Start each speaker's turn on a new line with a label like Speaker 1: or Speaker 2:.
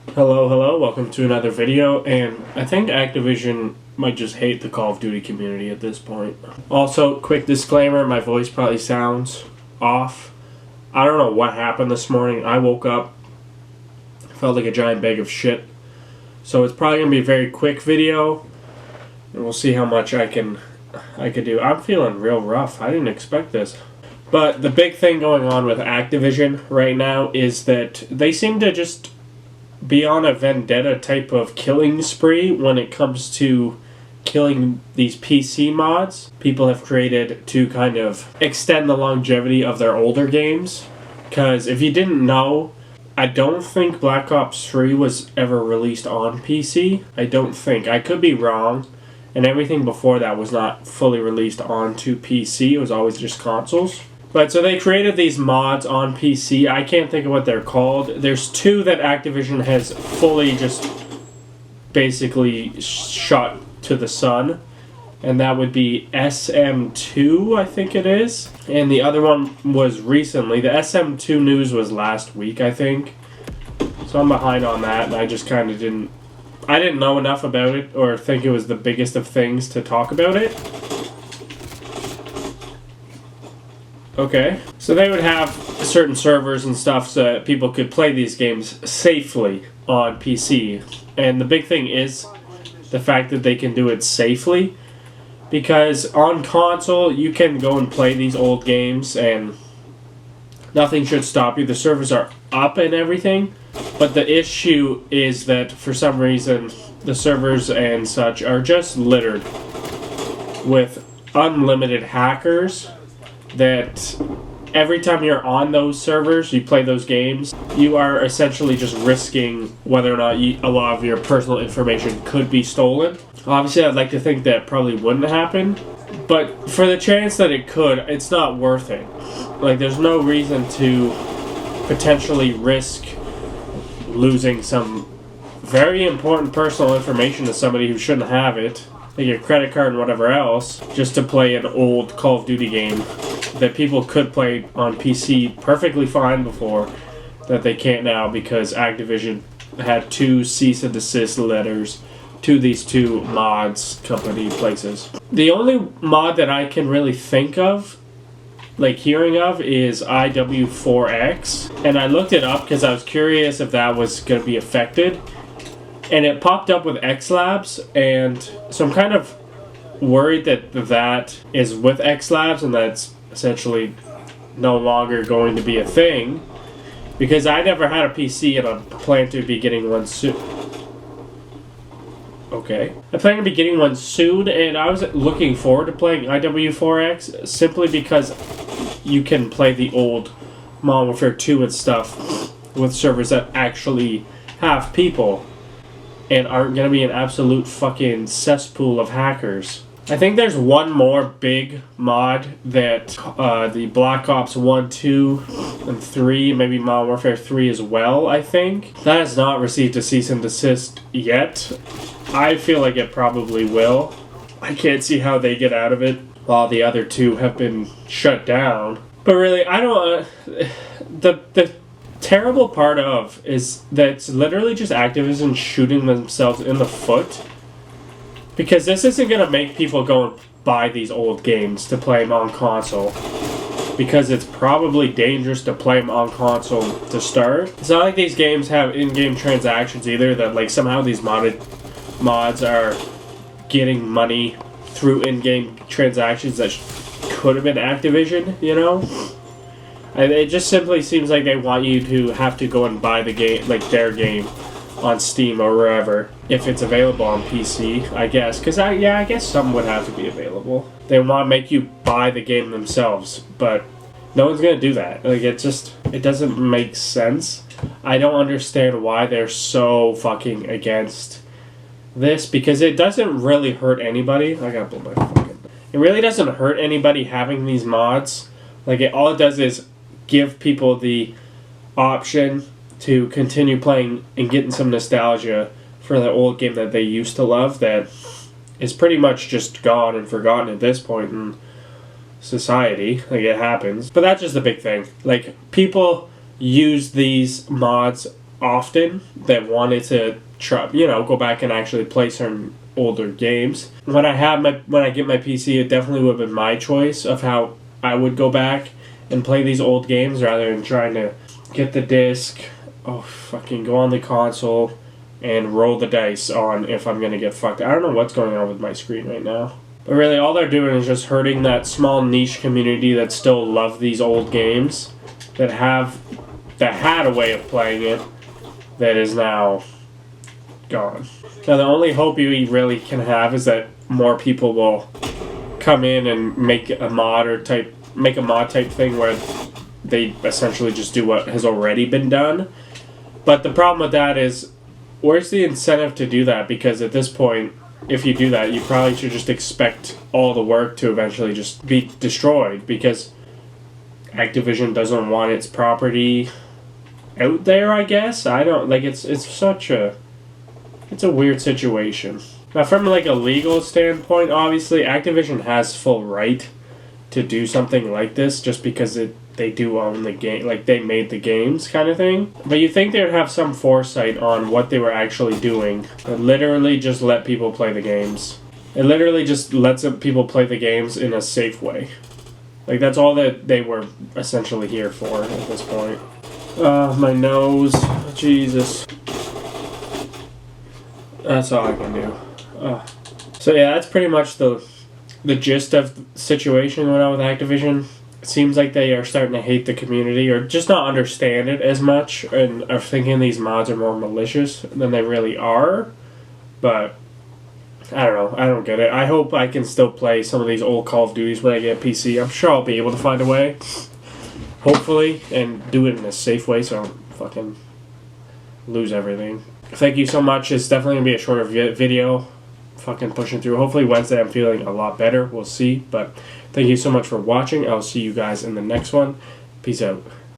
Speaker 1: Hello, welcome to another video, and I think Activision might just hate the Call of Duty community at this point. Also, quick disclaimer, my voice probably sounds off. I don't know what happened this morning. I woke up, felt like a giant bag of shit. So it's probably going to be a very quick video, and we'll see how much I could do. I'm feeling real rough. I didn't expect this. But the big thing going on with Activision right now is that they seem to just be on a vendetta type of killing spree when it comes to killing these PC mods people have created to kind of extend the longevity of their older games. Because if you didn't know, I don't think Black Ops 3 was ever released on PC. I don't think. I could be wrong. And everything before that was not fully released onto PC. It was always just consoles. But so they created these mods on PC. I can't think of what they're called. There's two that Activision has fully just basically shot to the sun. And that would be SM2, I think it is. And the other one was recently. The SM2 news was last week, I think. So I'm behind on that, and I just kind of didn't know enough about it or think it was the biggest of things to talk about it. Okay, so they would have certain servers and stuff so that people could play these games safely on PC. And the big thing is the fact that they can do it safely. Because on console, you can go and play these old games and nothing should stop you. The servers are up and everything. But the issue is that for some reason, the servers and such are just littered with unlimited hackers that every time you're on those servers, you play those games, you are essentially just risking whether or not a lot of your personal information could be stolen. Obviously, I'd like to think that probably wouldn't happen, but for the chance that it could, it's not worth it. Like, there's no reason to potentially risk losing some very important personal information to somebody who shouldn't have it, like your credit card and whatever else, just to play an old Call of Duty game that people could play on PC perfectly fine before, that they can't now because Activision had 2 cease and desist letters to these 2 mods company places. The only mod that I can really think of, like hearing of, is IW4X, and I looked it up because I was curious if that was going to be affected, and it popped up with X Labs, and so I'm kind of worried that that is with X Labs and that's essentially no longer going to be a thing, because I never had a PC and I plan to be getting one soon. Okay. I plan to be getting one soon, and I was looking forward to playing IW4X simply because you can play the old Modern Warfare 2 and stuff with servers that actually have people and aren't going to be an absolute fucking cesspool of hackers. I think there's one more big mod that the Black Ops 1, 2, and 3, maybe Modern Warfare 3 as well, I think. That has not received a cease and desist yet. I feel like it probably will. I can't see how they get out of it while the other 2 have been shut down. But really, I don't... The terrible part of is that it's literally just Activision shooting themselves in the foot. Because this isn't going to make people go and buy these old games to play them on console. Because it's probably dangerous to play them on console to start. It's not like these games have in-game transactions either, that like somehow these mods are getting money through in-game transactions that could have been Activision, you know? And it just simply seems like they want you to have to go and buy the game, like their game, on Steam or wherever, if it's available on PC, I guess. Because I guess some would have to be available. They want to make you buy the game themselves, but no one's going to do that. Like, it doesn't make sense. I don't understand why they're so fucking against this, because it doesn't really hurt anybody. I gotta blow my fucking... It really doesn't hurt anybody having these mods. Like, all it does is give people the option to continue playing and getting some nostalgia for the old game that they used to love that is pretty much just gone and forgotten at this point in society. Like, it happens. But that's just the big thing. Like, people use these mods often that wanted to try, go back and actually play certain older games. When I get my PC, it definitely would have been my choice of how I would go back and play these old games rather than trying to get the disc, fucking go on the console and roll the dice on if I'm gonna get fucked. I don't know what's going on with my screen right now. But really, all they're doing is just hurting that small niche community that still love these old games, that had a way of playing it, that is now gone. Now, the only hope you really can have is that more people will come in and make a mod type thing where they essentially just do what has already been done. But the problem with that is, where's the incentive to do that? Because at this point, if you do that, you probably should just expect all the work to eventually just be destroyed, because Activision doesn't want its property out there, I guess. I don't, like, it's a weird situation. Now, from, like, a legal standpoint, obviously, Activision has full right to do something like this just because they do own the game, like, they made the games kind of thing. But you think they would have some foresight on what they were actually doing. It literally just let people play the games. It literally just lets people play the games in a safe way. Like, that's all that they were essentially here for at this point. My nose. Jesus. That's all I can do. So yeah, that's pretty much the gist of the situation going on with Activision. It seems like they are starting to hate the community, or just not understand it as much, and are thinking these mods are more malicious than they really are. But I don't know. I don't get it. I hope I can still play some of these old Call of Duties when I get a PC. I'm sure I'll be able to find a way, hopefully, and do it in a safe way so I don't fucking lose everything. Thank you so much. It's definitely going to be a shorter video. Fucking pushing through. Hopefully Wednesday I'm feeling a lot better. We'll see. But thank you so much for watching. I'll see you guys in the next one. Peace out.